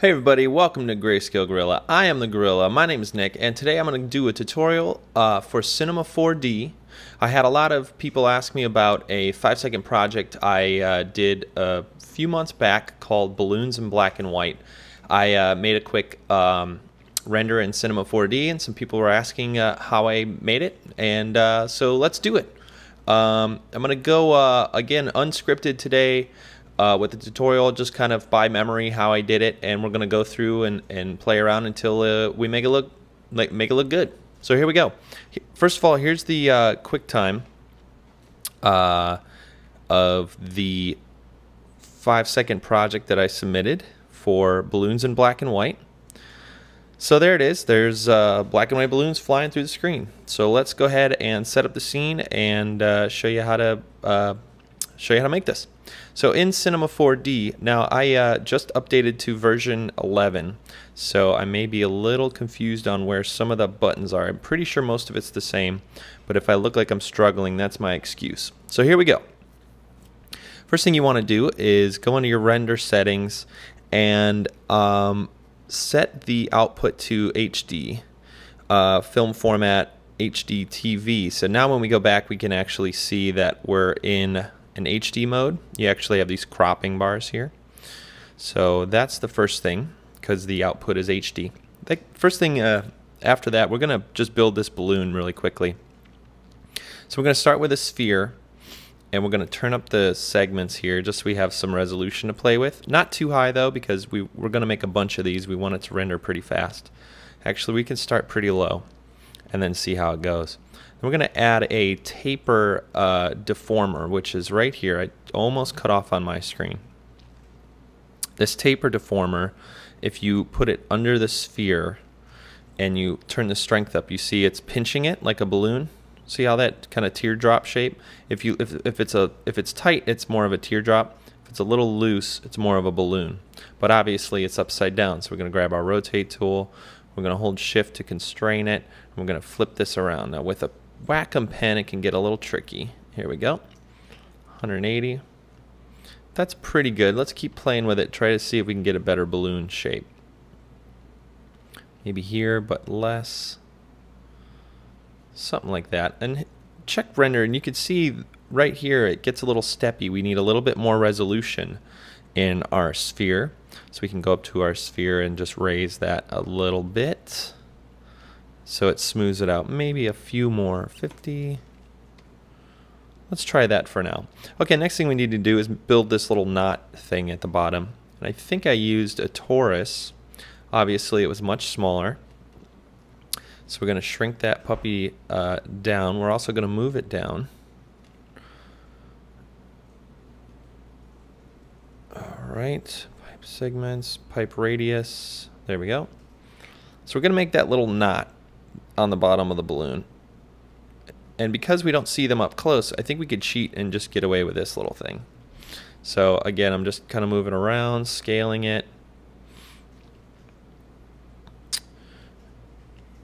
Hey everybody, welcome to Grayscale Gorilla. I am the Gorilla. My name is Nick, and today I'm going to do a tutorial for Cinema 4D. I had a lot of people ask me about a 5-second project I did a few months back called Balloons in Black and White. I made a quick render in Cinema 4D, and some people were asking how I made it, and so let's do it. I'm going to go, again, unscripted today. With the tutorial, just kind of by memory how I did it, and we're gonna go through and play around until we make it look good. So here we go. First of all, here's the QuickTime of the 5-second project that I submitted for Balloons in Black and White. So there it is. There's black and white balloons flying through the screen. So let's go ahead and set up the scene and show you how to make this. So in Cinema 4D, now I just updated to version 11, so I may be a little confused on where some of the buttons are. I'm pretty sure most of it's the same, but if I look like I'm struggling, that's my excuse. So here we go. First thing you want to do is go into your render settings and set the output to HD, film format HD TV. So now when we go back, we can actually see that we're in an HD mode. You actually have these cropping bars here. So that's the first thing, because the output is HD. The first thing after that, we're going to just build this balloon really quickly. So we're going to start with a sphere, and we're going to turn up the segments here just so we have some resolution to play with. Not too high though, because we're going to make a bunch of these. We want it to render pretty fast. Actually, we can start pretty low and then see how it goes. We're going to add a taper deformer, which is right here. I almost cut off on my screen. This taper deformer, if you put it under the sphere and you turn the strength up, you see it's pinching it like a balloon. See how that kind of teardrop shape? If it's tight, it's more of a teardrop. If it's a little loose, it's more of a balloon. But obviously it's upside down, so we're going to grab our rotate tool. We're going to hold shift to constrain it. And we're going to flip this around. Now with a Wacom pen, it can get a little tricky. Here we go. 180. That's pretty good. Let's keep playing with it. Try to see if we can get a better balloon shape. Maybe here, but less. Something like that. And check render, and you can see right here it gets a little steppy. We need a little bit more resolution in our sphere. So we can go up to our sphere and just raise that a little bit, so it smooths it out. Maybe a few more. 50. Let's try that for now. Okay, next thing we need to do is build this little knot thing at the bottom. And I think I used a torus. Obviously it was much smaller. So we're going to shrink that puppy down. We're also going to move it down. Alright, pipe segments, pipe radius. There we go. So we're going to make that little knot on the bottom of the balloon. And because we don't see them up close, I think we could cheat and just get away with this little thing. So again, I'm just kind of moving around, scaling it.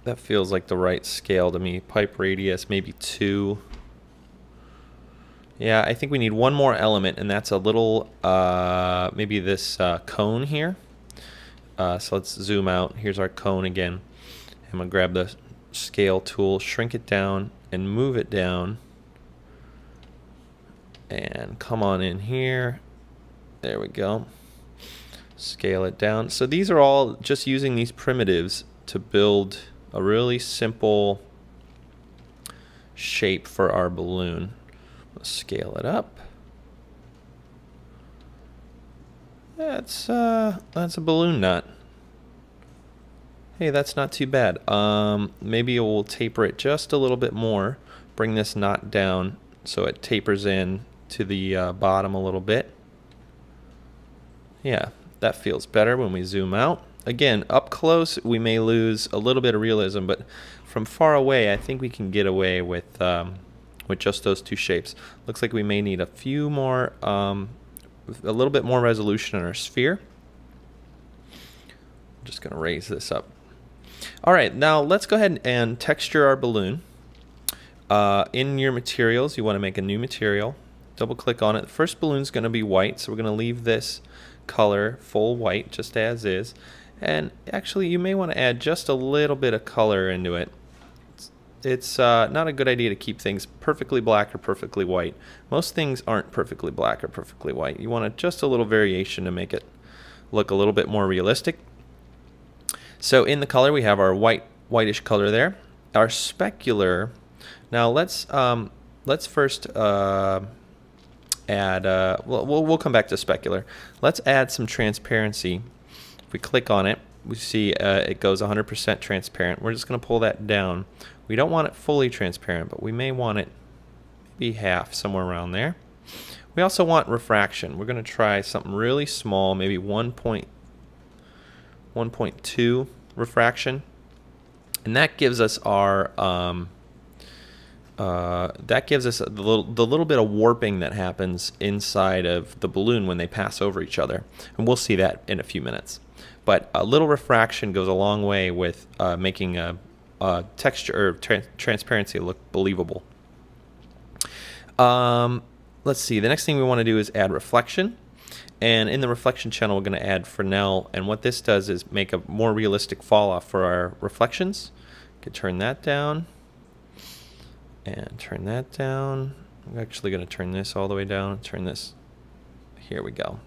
That feels like the right scale to me. Pipe radius, maybe 2. Yeah, I think we need one more element, and that's a little, maybe this cone here. So let's zoom out. Here's our cone again. I'm going to grab the scale tool, shrink it down, and move it down. And come on in here. There we go. Scale it down. So these are all just using these primitives to build a really simple shape for our balloon. Let's scale it up. That's a balloon knot. Hey, that's not too bad. Maybe we'll taper it just a little bit more. Bring this knot down so it tapers in to the bottom a little bit. Yeah, that feels better when we zoom out. Again, up close we may lose a little bit of realism, but from far away I think we can get away with just those two shapes. Looks like we may need a few more, a little bit more resolution in our sphere. I'm just going to raise this up. Alright, now let's go ahead and texture our balloon. In your materials, you want to make a new material. Double click on it. The first balloon is going to be white, so we're going to leave this color full white just as is, and actually you may want to add just a little bit of color into it. It's not a good idea to keep things perfectly black or perfectly white. Most things aren't perfectly black or perfectly white. You want just a little variation to make it look a little bit more realistic. So in the color we have our whitish color there. Our specular. Now let's first add. We'll come back to specular. Let's add some transparency. If we click on it, we see it goes 100% transparent. We're just going to pull that down. We don't want it fully transparent, but we may want it maybe half, somewhere around there. We also want refraction. We're going to try something really small, maybe 1.2 refraction, and that gives us our the little bit of warping that happens inside of the balloon when they pass over each other, and we'll see that in a few minutes. But a little refraction goes a long way with making a texture or transparency look believable. Let's see, the next thing we want to do is add reflection, and in the reflection channel we're going to add Fresnel, and what this does is make a more realistic fall off for our reflections. You can turn that down and turn that down. I'm actually going to turn this all the way down and turn this. Here we go.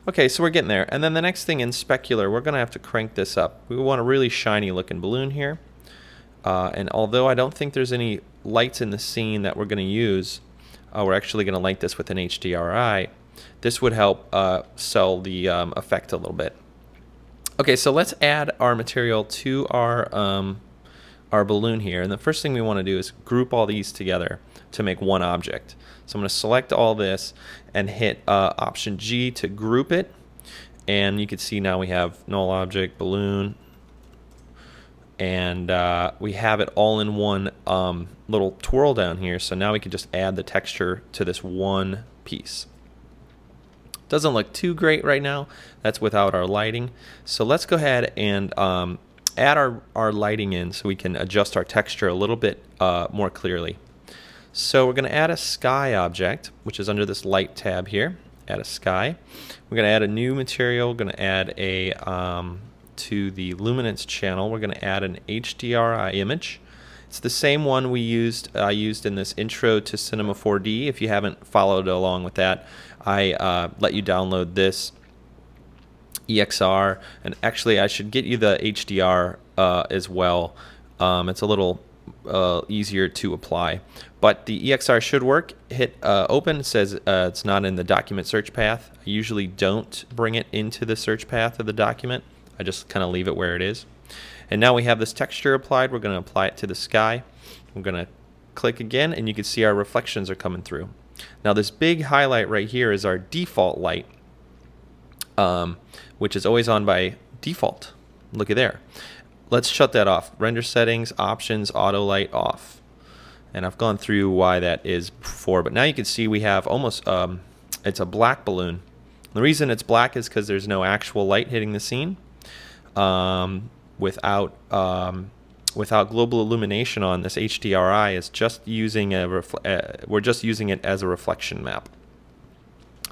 Okay, so we're getting there. And then the next thing in specular, we're going to have to crank this up. We want a really shiny looking balloon here. And although I don't think there's any lights in the scene that we're going to use, we're actually going to light this with an HDRI. This would help sell the effect a little bit. Okay, so let's add our material to our balloon here. And the first thing we want to do is group all these together to make one object. So I'm going to select all this and hit Option G to group it. And you can see now we have null object, balloon, and we have it all in one little twirl down here. So now we can just add the texture to this one piece. Doesn't look too great right now. That's without our lighting. So let's go ahead and add our lighting in so we can adjust our texture a little bit more clearly. So we're going to add a sky object, which is under this light tab here. Add a sky. We're going to add a new material. We're going to add a to the luminance channel. We're going to add an HDRI image. It's the same one we used. I used in this intro to Cinema 4D. If you haven't followed along with that, I let you download this EXR, and actually I should get you the HDR as well. It's a little easier to apply, but the EXR should work. Hit open. It says it's not in the document search path. I usually don't bring it into the search path of the document. I just kind of leave it where it is. And now we have this texture applied. We're going to apply it to the sky. We're going to click again, and you can see our reflections are coming through. Now this big highlight right here is our default light, which is always on by default. Look at there. Let's shut that off. Render settings, options, auto light off. And I've gone through why that is before, but now you can see we have almost, it's a black balloon. The reason it's black is because there's no actual light hitting the scene. Without global illumination on, this HDRI is just using we're just using it as a reflection map.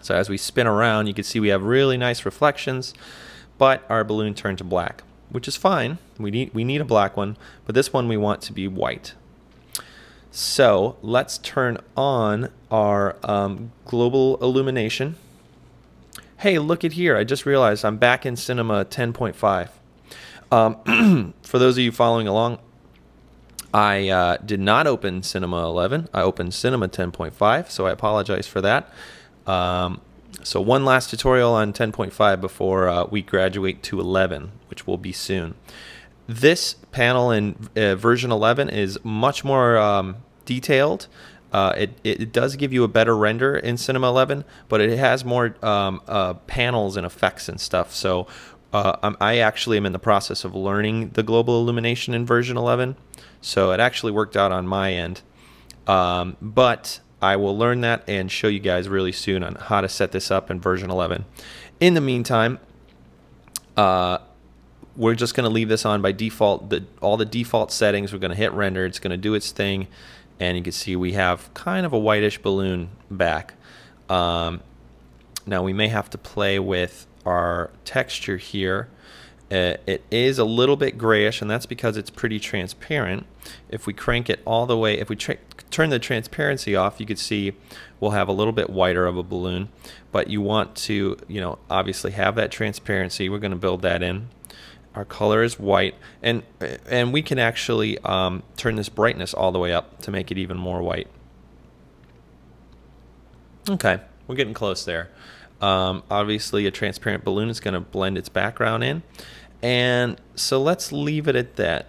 So as we spin around, you can see we have really nice reflections, but our balloon turned to black, which is fine. We need a black one, but this one we want to be white. So let's turn on our global illumination. Hey, look at here. I just realized I'm back in Cinema 10.5. For those of you following along, I did not open Cinema 11. I opened Cinema 10.5, so I apologize for that. So one last tutorial on 10.5 before we graduate to 11, which will be soon. This panel in version 11 is much more detailed. It does give you a better render in Cinema 11, but it has more panels and effects and stuff. So I actually am in the process of learning the global illumination in version 11, so it actually worked out on my end. But I will learn that and show you guys really soon on how to set this up in version 11. In the meantime, we're just going to leave this on by default. All the default settings, we're going to hit render. It's going to do its thing, and you can see we have kind of a whitish balloon back. Now we may have to play with our texture here, it is a little bit grayish, and that's because it's pretty transparent. If we crank it all the way, if we turn the transparency off, you can see we'll have a little bit whiter of a balloon. But you want to, obviously have that transparency. We're going to build that in. Our color is white, and we can actually turn this brightness all the way up to make it even more white. Okay, we're getting close there. Obviously, a transparent balloon is going to blend its background in, and so let's leave it at that.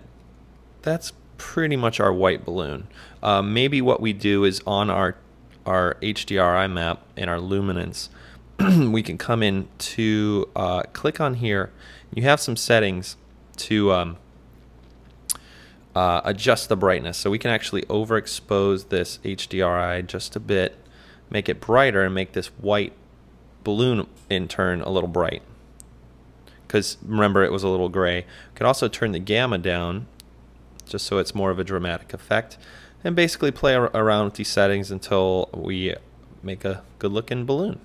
That's pretty much our white balloon. Maybe what we do is on our HDRI map and our luminance, we can come in to click on here. You have some settings to adjust the brightness, so we can actually overexpose this HDRI just a bit, make it brighter, and make this white balloon in turn a little bright, because remember it was a little gray. We can also turn the gamma down just so it's more of a dramatic effect, and basically play around with these settings until we make a good looking balloon.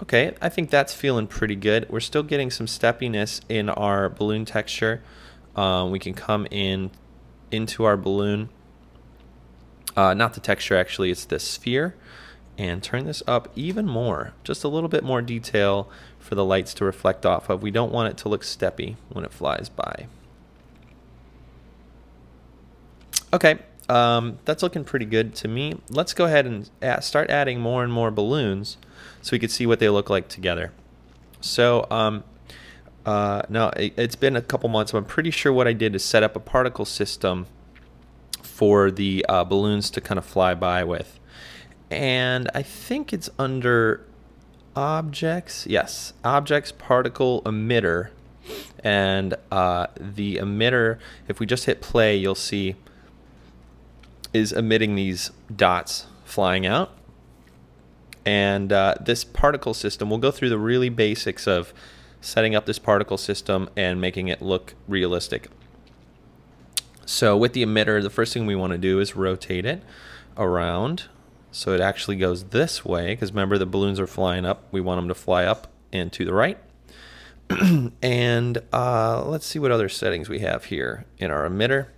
Okay, I think that's feeling pretty good. We're still getting some steppiness in our balloon texture. We can come into our balloon, not the texture actually, it's the sphere, and turn this up even more, just a little bit more detail for the lights to reflect off of. We don't want it to look steppy when it flies by. Okay, that's looking pretty good to me. Let's go ahead and start adding more and more balloons so we can see what they look like together. So now it's been a couple months, so I'm pretty sure what I did is set up a particle system for the balloons to kind of fly by with. And I think it's under objects. Yes, objects, particle, emitter. And the emitter, if we just hit play, you'll see is emitting these dots flying out. And this particle system, we'll go through the really basics of setting up this particle system and making it look realistic. So with the emitter, the first thing we want to do is rotate it around so it actually goes this way, because remember the balloons are flying up. We want them to fly up and to the right. And let's see what other settings we have here in our emitter.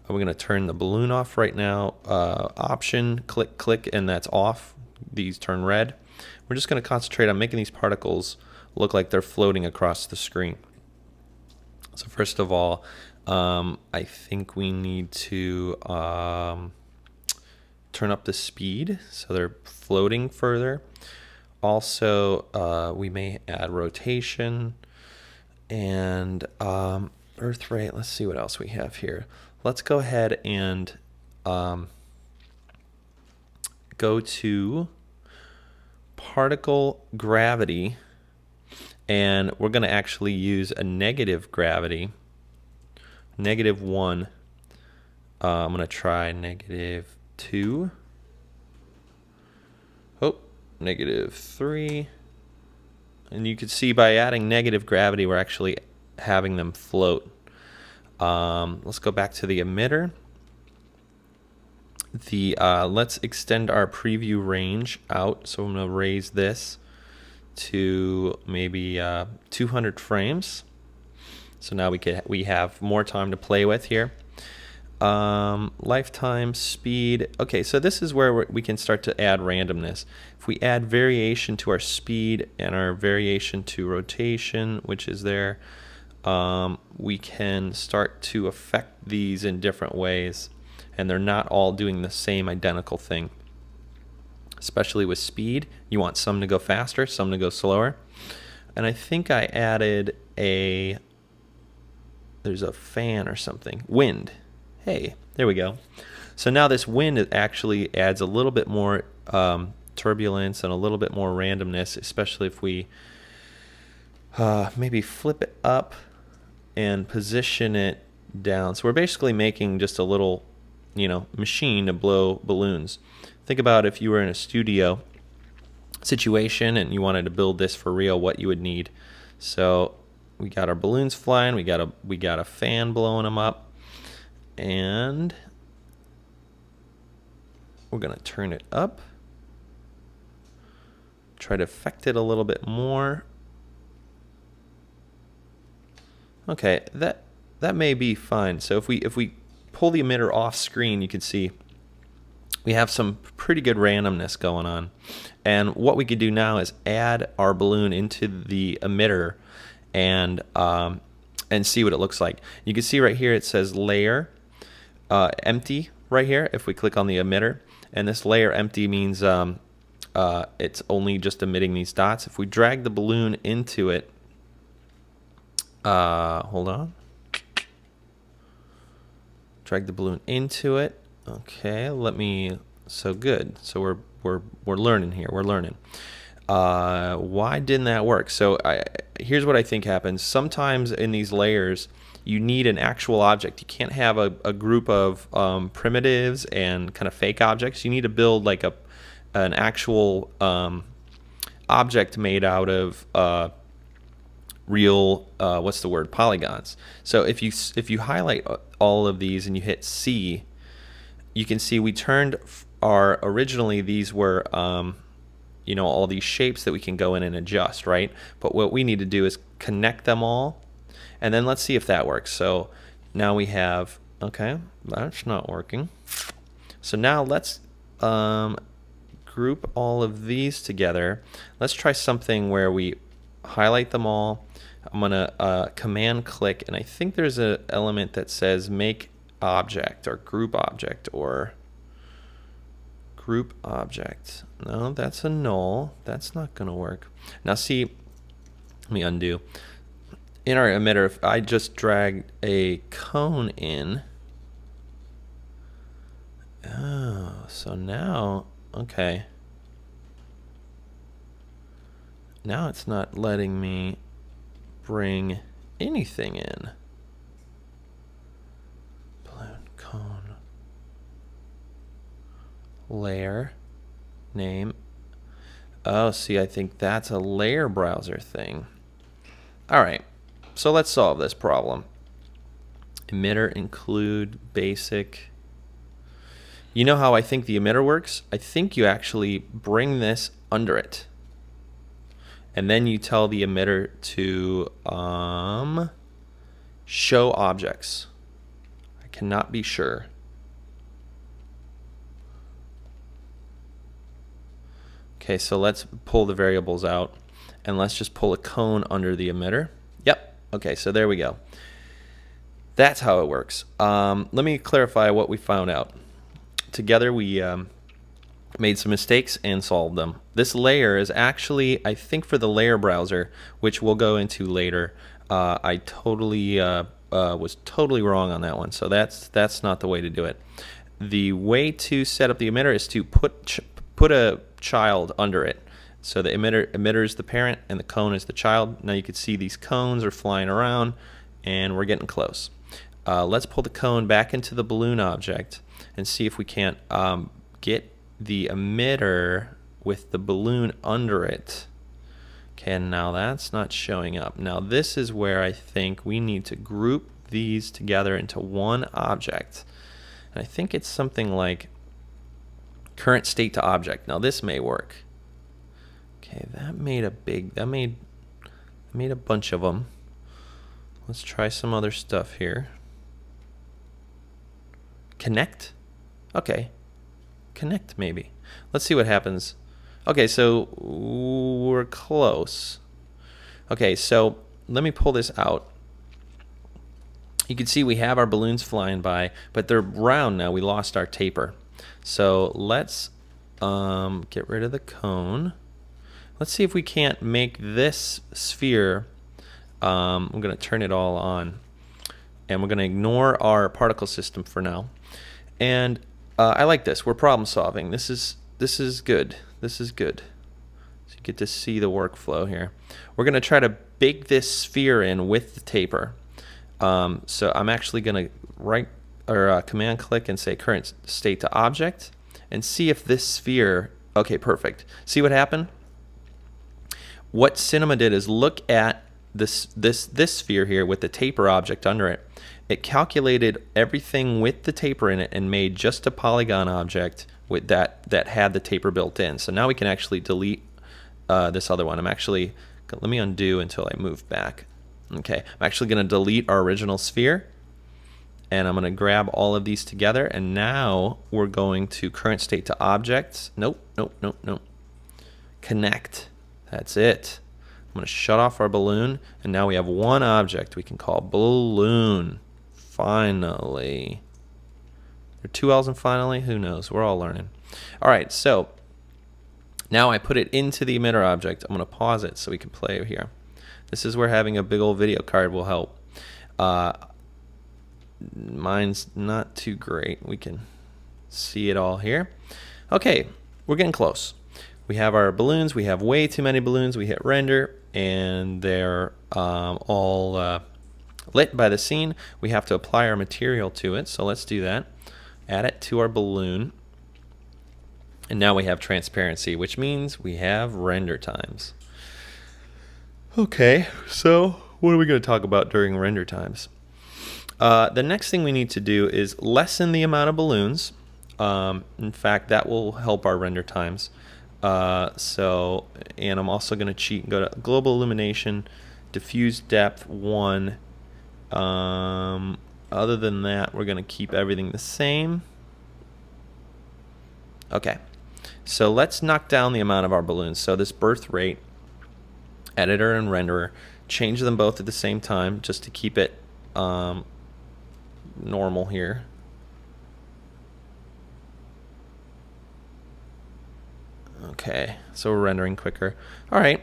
We're going to turn the balloon off right now. Option, click, click, and that's off. These turn red. We're just going to concentrate on making these particles look like they're floating across the screen. So first of all, I think we need to turn up the speed so they're floating further. Also, we may add rotation and earth rate. Let's see what else we have here. Let's go ahead and go to particle gravity, and we're going to actually use a negative gravity, -1. I'm going to try -2. Oh, -3. And you can see by adding negative gravity, we're actually having them float. Let's go back to the emitter. Let's extend our preview range out. So I'm going to raise this to maybe 200 frames. So now we have more time to play with here. Lifetime speed. Okay, so this is where we can start to add randomness. If we add variation to our speed and our variation to rotation, which is there, we can start to affect these in different ways, and they're not all doing the same identical thing. Especially with speed, you want some to go faster, some to go slower. And I think I added there's a fan or something, wind. Hey, there we go. So now this wind actually adds a little bit more turbulence and a little bit more randomness, especially if we maybe flip it up and position it down. So we're basically making just a little, machine to blow balloons. Think about if you were in a studio situation and you wanted to build this for real, what you would need. So we got our balloons flying, we got a fan blowing them up, and we're gonna turn it up try to affect it a little bit more. Okay, that may be fine. So if we pull the emitter off screen, you can see we have some pretty good randomness going on. And what we could do now is add our balloon into the emitter and see what it looks like. You can see right here it says layer empty right here if we click on the emitter, and this layer empty means it's only just emitting these dots. If we drag the balloon into it, hold on, drag the balloon into it. Okay, so good. So we're learning here. We're learning. Why didn't that work? So here's what I think happens. Sometimes in these layers, you need an actual object. You can't have a group of primitives and kind of fake objects. You need to build like an actual object made out of real what's the word, polygons. So if you highlight all of these and you hit C, you can see we turned originally these were you know, all these shapes that we can go in and adjust, right? But what we need to do is connect them all, and then let's see if that works. So now we have, okay, that's not working. So now let's group all of these together. Let's try something where we highlight them all. I'm gonna command click, and I think there's an element that says make object or group object or group object. No, that's a null. That's not gonna work. Now see, let me undo. In our emitter, if I just drag a cone in, oh, so now, okay. Now it's not letting me bring anything in. Balloon, cone, layer, name. Oh, see, I think that's a layer browser thing. All right, so let's solve this problem. Emitter include basic. You know how I think the emitter works? I think you actually bring this under it, and then you tell the emitter to show objects. I cannot be sure. Okay, so let's pull the variables out, and let's just pull a cone under the emitter. Yep, okay, so there we go. That's how it works. Let me clarify what we found out. Together we made some mistakes and solved them. This layer is actually, I think, for the layer browser, which we'll go into later. I totally was totally wrong on that one, so that's not the way to do it. The way to set up the emitter is to put a child under it. So the emitter is the parent and the cone is the child. Now you can see these cones are flying around and we're getting close. Let's pull the cone back into the balloon object and see if we can't get the emitter with the balloon under it. Okay, and now that's not showing up. Now this is where I think we need to group these together into one object. And I think it's something like current state to object. Now this may work. Okay, that made a bunch of them. Let's try some other stuff here. Connect? Okay. Connect maybe. Let's see what happens. Okay, so we're close. Okay, so let me pull this out. You can see we have our balloons flying by, but they're round now. We lost our taper. So let's get rid of the cone. Let's see if we can't make this sphere. I'm going to turn it all on, and we're going to ignore our particle system for now. And I like this. We're problem solving. This is good. This is good. So you get to see the workflow here. We're going to try to bake this sphere in with the taper. So I'm actually going to command click and say current state to object and see if this sphere, okay, perfect. See what happened? What Cinema did is look at this sphere here with the taper object under it. It calculated everything with the taper in it and made just a polygon object with that had the taper built in. So now we can actually delete this other one. Let me undo until I move back. Okay, I'm actually going to delete our original sphere, and I'm going to grab all of these together, and now we're going to current state to objects. Nope. Connect. That's it. I'm going to shut off our balloon, and now we have one object we can call balloon. Finally. There are two L's in finally? Who knows? We're all learning. All right, so now I put it into the emitter object. I'm going to pause it so we can play here. This is where having a big old video card will help. Mine's not too great. We can see it all here. Okay, we're getting close. We have our balloons. We have way too many balloons. We hit render, and they're all lit by the scene. We have to apply our material to it, so let's do that. Add it to our balloon, and now we have transparency, which means we have render times. Okay, so what are we going to talk about during render times? The next thing we need to do is lessen the amount of balloons. In fact, that will help our render times. And I'm also going to cheat and go to global illumination, diffuse depth 1. Other than that, we're going to keep everything the same. Okay, so let's knock down the amount of our balloons. So this birth rate, editor and renderer, change them both at the same time just to keep it normal here. Okay, so we're rendering quicker. All right,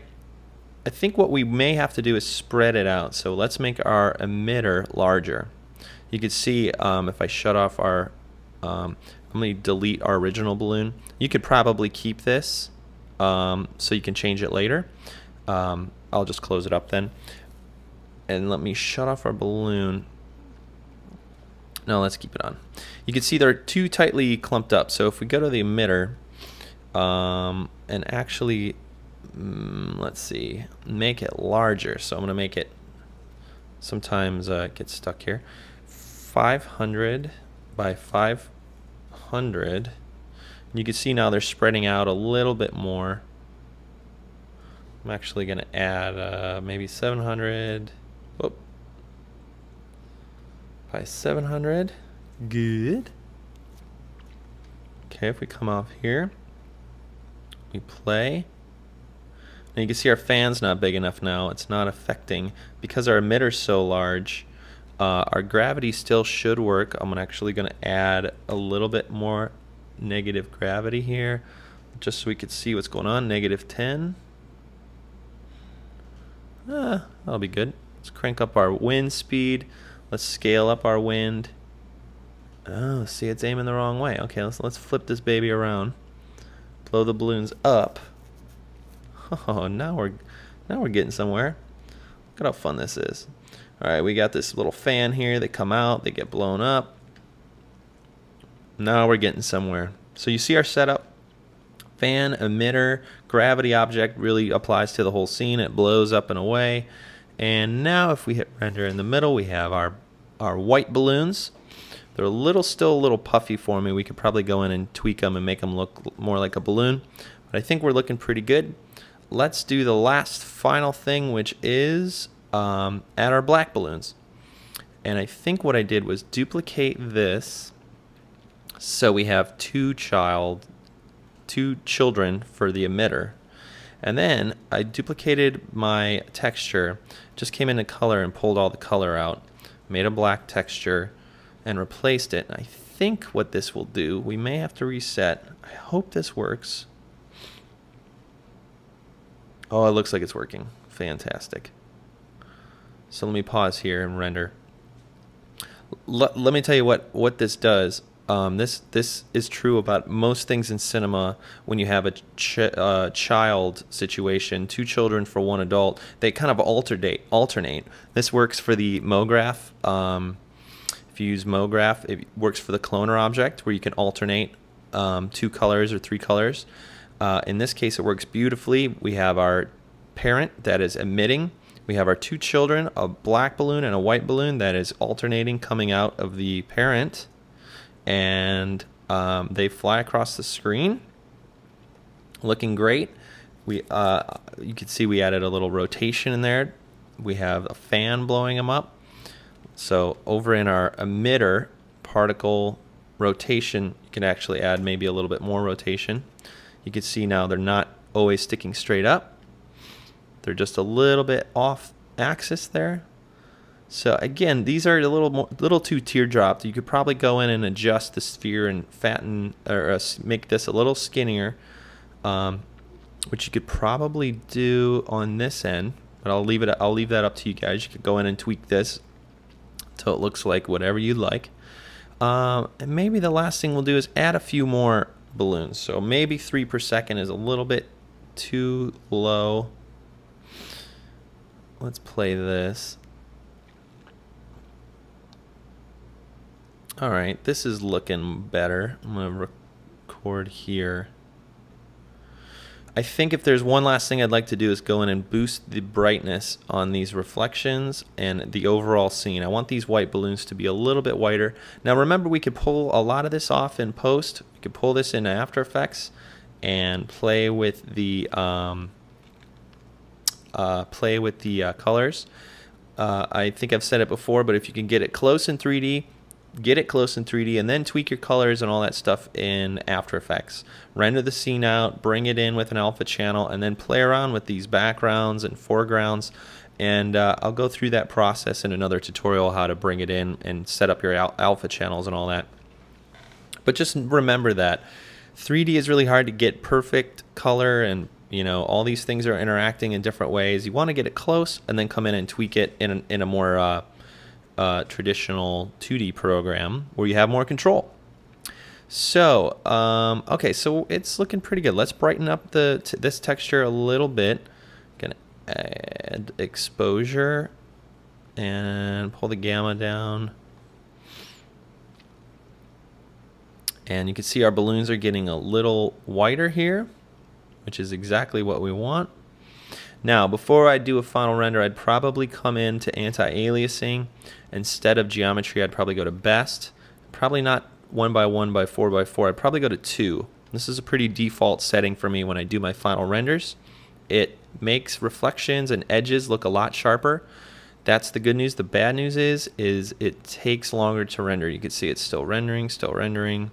I think what we may have to do is spread it out. So let's make our emitter larger. You can see if I shut off our, I'm going to delete our original balloon. You could probably keep this so you can change it later. I'll just close it up then. And let me shut off our balloon. No, let's keep it on. You can see they're too tightly clumped up. So if we go to the emitter and actually, let's see, make it larger. So I'm going to make it, sometimes it gets stuck here, 500 by 500. You can see now they're spreading out a little bit more. I'm actually going to add maybe 700. Whoop. By 700. Good. Okay, if we come off here, we play. Now you can see our fan's not big enough now. It's not affecting. Because our emitter's so large, our gravity still should work. I'm actually going to add a little bit more negative gravity here, just so we could see what's going on. -10. That'll be good. Let's crank up our wind speed. Let's scale up our wind. Oh, see, it's aiming the wrong way. Okay, let's flip this baby around. Blow the balloons up. Oh, now we're getting somewhere. Look at how fun this is. All right, we got this little fan here. They come out, they get blown up. Now we're getting somewhere. So you see our setup. Fan, emitter, gravity object really applies to the whole scene. It blows up and away. And now if we hit render in the middle, we have our white balloons. They're still a little puffy for me. We could probably go in and tweak them and make them look more like a balloon. But I think we're looking pretty good. Let's do the last final thing, which is add our black balloons. And I think what I did was duplicate this so we have two children for the emitter. And then I duplicated my texture, just came into color and pulled all the color out, made a black texture and replaced it. And I think what this will do, we may have to reset. I hope this works. Oh, it looks like it's working. Fantastic. So let me pause here and render. Let me tell you what this does. This is true about most things in cinema. When you have a child situation, two children for one adult, they kind of alternate. This works for the MoGraph. If you use MoGraph, it works for the cloner object, where you can alternate 2 colors or 3 colors. In this case, it works beautifully. We have our parent that is emitting. We have our 2 children, a black balloon and a white balloon that is alternating coming out of the parent. And they fly across the screen, looking great. You can see we added a little rotation in there. We have a fan blowing them up. So over in our emitter particle rotation, you can actually add maybe a little bit more rotation. You can see now they're not always sticking straight up. They're just a little bit off axis there. So again, these are a little too teardropped. You could probably go in and adjust the sphere and fatten or make this a little skinnier, which you could probably do on this end. But I'll leave that up to you guys. You could go in and tweak this until it looks like whatever you'd like. And maybe the last thing we'll do is add a few more balloons. So maybe 3 per second is a little bit too low. Let's play this. All right, this is looking better. I'm gonna record here. I think if there's one last thing I'd like to do is go in and boost the brightness on these reflections and the overall scene. I want these white balloons to be a little bit whiter. Now remember, we could pull a lot of this off in post. We could pull this into After Effects and play with the colors. I think I've said it before, but if you can get it close in 3D, get it close in 3D and then tweak your colors and all that stuff in After Effects. Render the scene out, bring it in with an alpha channel, and then play around with these backgrounds and foregrounds. And I'll go through that process in another tutorial, how to bring it in and set up your alpha channels and all that. But just remember that 3D is really hard to get perfect color, and you know, all these things are interacting in different ways. You want to get it close and then come in and tweak it in a more traditional 2D program where you have more control. So okay, so it's looking pretty good. Let's brighten up this texture a little bit. Gonna add exposure and pull the gamma down, and you can see our balloons are getting a little whiter here, which is exactly what we want. Now, before I do a final render, I'd probably come into anti-aliasing. Instead of geometry, I'd probably go to best. Probably not 1x1 by 4x4. I'd probably go to 2. This is a pretty default setting for me when I do my final renders. It makes reflections and edges look a lot sharper. That's the good news. The bad news is it takes longer to render. You can see it's still rendering, still rendering.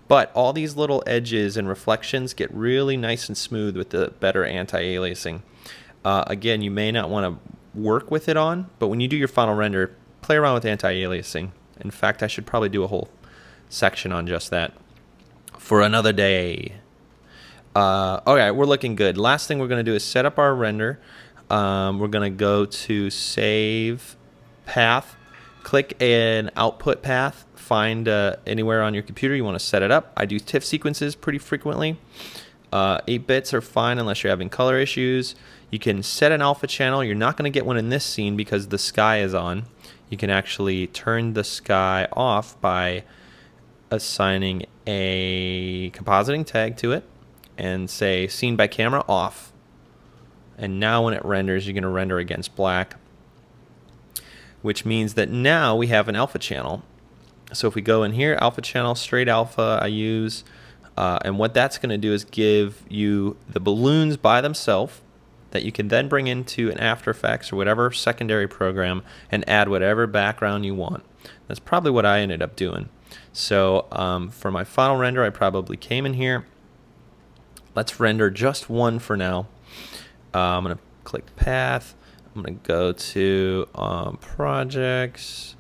But all these little edges and reflections get really nice and smooth with the better anti-aliasing. Again, you may not want to work with it on, but when you do your final render, play around with anti-aliasing. In fact, I should probably do a whole section on just that for another day. Okay, we're looking good. Last thing we're going to do is set up our render. We're going to go to Save Path, click an output path, find anywhere on your computer you want to set it up. I do TIFF sequences pretty frequently. 8 bits are fine unless you're having color issues. You can set an alpha channel. You're not going to get one in this scene because the sky is on. You can actually turn the sky off by assigning a compositing tag to it and say scene by camera off. And now when it renders, you're going to render against black, which means that now we have an alpha channel. So if we go in here, alpha channel, straight alpha I use, and what that's going to do is give you the balloons by themselves that you can then bring into an After Effects or whatever secondary program and add whatever background you want. That's probably what I ended up doing. So for my final render, I probably came in here. Let's render just one for now. I'm going to click Path. I'm going to go to Projects.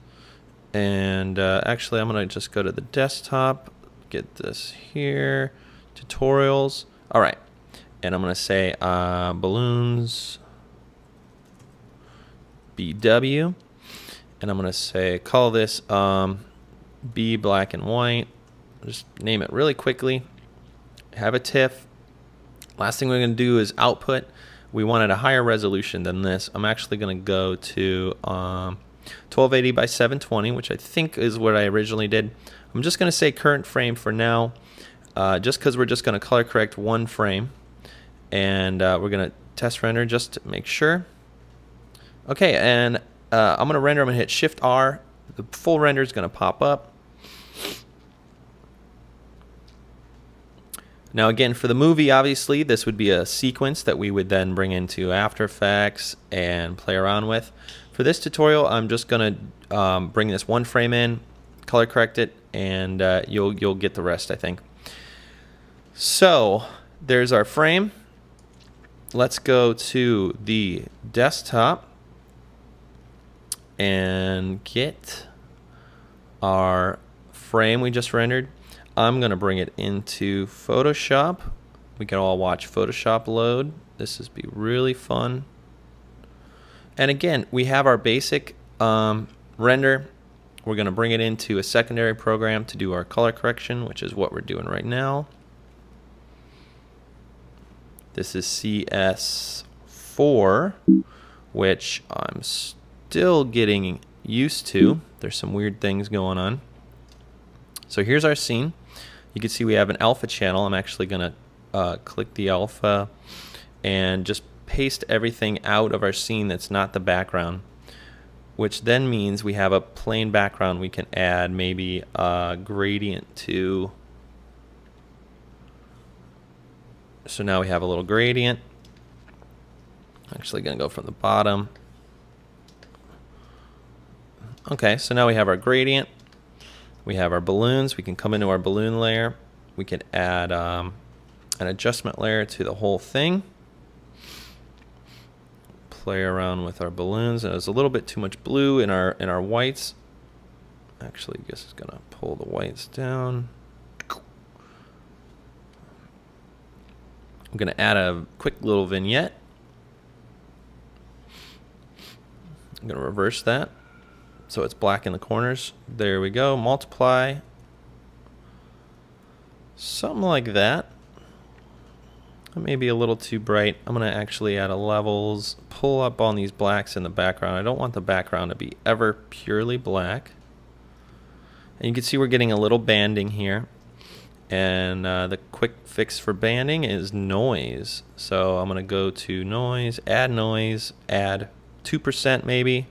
And actually, I'm going to just go to the desktop, get this here, Tutorials. All right. And I'm going to say balloons BW, and I'm going to say call this B black and white. Just name it really quickly. Have a TIFF. Last thing we're going to do is output. We wanted a higher resolution than this. I'm actually going to go to 1280 by 720, which I think is what I originally did. I'm just going to say current frame for now, just because we're just going to color correct one frame. And we're going to test render just to make sure. Okay, and I'm going to render. I'm going to hit Shift R. The full render is going to pop up. Now again, for the movie, obviously, this would be a sequence that we would then bring into After Effects and play around with. For this tutorial, I'm just going to bring this one frame in, color correct it, and you'll get the rest, I think. So there's our frame. Let's go to the desktop and get our frame we just rendered. I'm going to bring it into Photoshop. We can all watch Photoshop load. This is be really fun. And again, we have our basic render. We're going to bring it into a secondary program to do our color correction, which is what we're doing right now. This is CS4, which I'm still getting used to. There's some weird things going on. So here's our scene. You can see we have an alpha channel. I'm actually going to click the alpha and just paste everything out of our scene that's not the background, which then means we have a plain background we can add maybe a gradient to. So now we have a little gradient. I'm actually going to go from the bottom. Okay, so now we have our gradient. We have our balloons. We can come into our balloon layer. We can add an adjustment layer to the whole thing. Play around with our balloons. There's a little bit too much blue in our whites. Actually, I guess it's gonna pull the whites down. I'm gonna add a quick little vignette. I'm gonna reverse that so it's black in the corners. There we go. Multiply. Something like that. It may be a little too bright. I'm going to actually add a levels, pull up on these blacks in the background. I don't want the background to be ever purely black. And you can see we're getting a little banding here. And the quick fix for banding is noise. So I'm going to go to noise, add 2% maybe.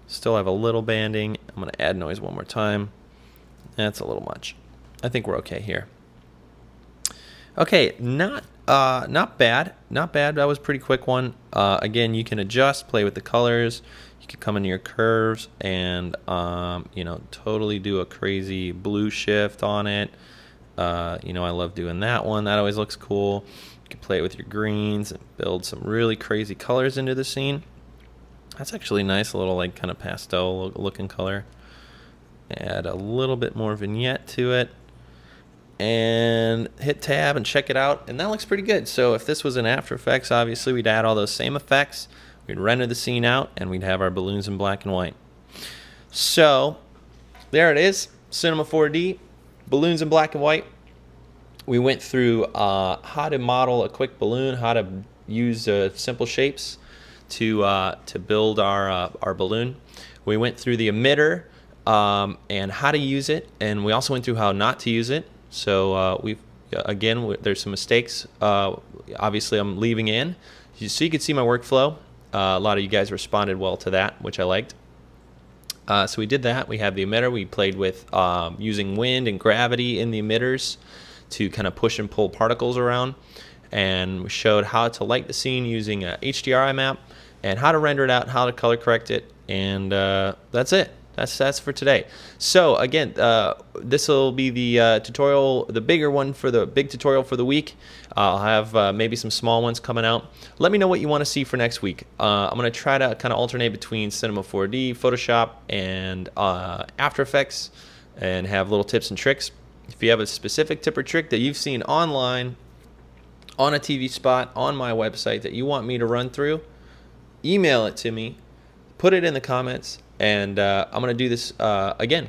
Still have a little banding. I'm going to add noise one more time. That's a little much. I think we're okay here. Okay, not bad. Not bad. That was a pretty quick one. Again, you can adjust, play with the colors. You can come into your curves and you know, totally do a crazy blue shift on it. You know, I love doing that one. That always looks cool. You can play with your greens and build some really crazy colors into the scene. That's actually nice, a little like kind of pastel looking color. Add a little bit more vignette to it. And hit tab and check it out, and that looks pretty good. So if this was in After Effects, obviously we'd add all those same effects, we'd render the scene out, and we'd have our balloons in black and white. So there it is, Cinema 4D, balloons in black and white. We went through how to model a quick balloon, how to use simple shapes to build our balloon. We went through the emitter and how to use it, and we also went through how not to use it. So there's some mistakes. Obviously, I'm leaving in, so you can see my workflow. A lot of you guys responded well to that, which I liked. So we did that. We have the emitter. We played with using wind and gravity in the emitters to kind of push and pull particles around, and we showed how to light the scene using a HDRI map, and how to render it out, how to color correct it, and that's it. That's for today. So again, this will be the tutorial, the bigger one for the big tutorial for the week. I'll have maybe some small ones coming out. Let me know what you want to see for next week. I'm going to try to kind of alternate between Cinema 4D, Photoshop, and After Effects, and have little tips and tricks. If you have a specific tip or trick that you've seen online, on a TV spot, on my website that you want me to run through, email it to me, put it in the comments, and I'm going to do this again.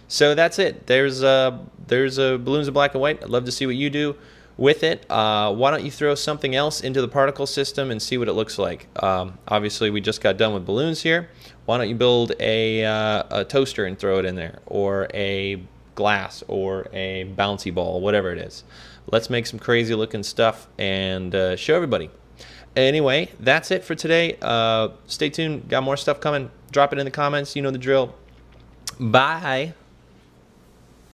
So that's it. There's balloons in black and white. I'd love to see what you do with it. Why don't you throw something else into the particle system and see what it looks like? Obviously, we just got done with balloons here. Why don't you build a toaster and throw it in there, or a glass, or a bouncy ball, whatever it is. Let's make some crazy looking stuff and show everybody. Anyway, that's it for today. Stay tuned. Got more stuff coming. Drop it in the comments. You know the drill. Bye.